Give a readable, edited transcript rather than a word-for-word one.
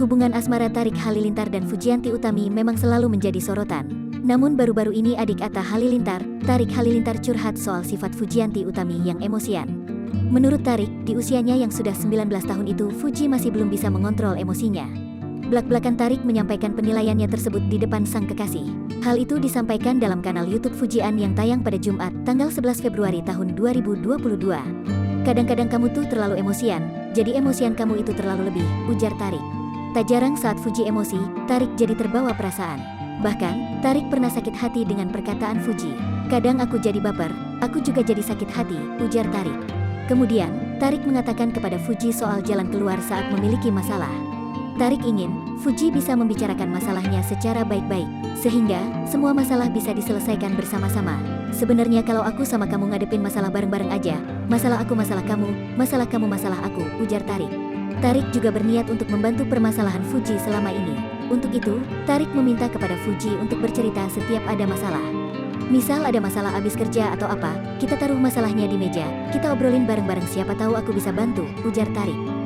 Hubungan asmara Tarik Halilintar dan Fujianti Utami memang selalu menjadi sorotan. Namun baru-baru ini adik Atta Halilintar, Tarik Halilintar curhat soal sifat Fujianti Utami yang emosian. Menurut Tarik, di usianya yang sudah 19 tahun itu Fuji masih belum bisa mengontrol emosinya. Belak-belakan Tarik menyampaikan penilaiannya tersebut di depan sang kekasih. Hal itu disampaikan dalam kanal YouTube Fujian yang tayang pada Jumat, tanggal 11 Februari tahun 2022. Kadang-kadang kamu tuh terlalu emosian, jadi emosian kamu itu terlalu lebih, ujar Tarik. Tak jarang saat Fuji emosi, Tarik jadi terbawa perasaan. Bahkan, Tarik pernah sakit hati dengan perkataan Fuji. Kadang aku jadi baper, aku juga jadi sakit hati, ujar Tarik. Kemudian, Tarik mengatakan kepada Fuji soal jalan keluar saat memiliki masalah. Tarik ingin Fuji bisa membicarakan masalahnya secara baik-baik, sehingga semua masalah bisa diselesaikan bersama-sama. Sebenarnya kalau aku sama kamu ngadepin masalah bareng-bareng aja, masalah aku masalah kamu masalah aku, ujar Tarik. Tarik juga berniat untuk membantu permasalahan Fuji selama ini. Untuk itu, Tarik meminta kepada Fuji untuk bercerita setiap ada masalah. Misal ada masalah abis kerja atau apa, kita taruh masalahnya di meja, kita obrolin bareng-bareng siapa tahu aku bisa bantu, ujar Tarik.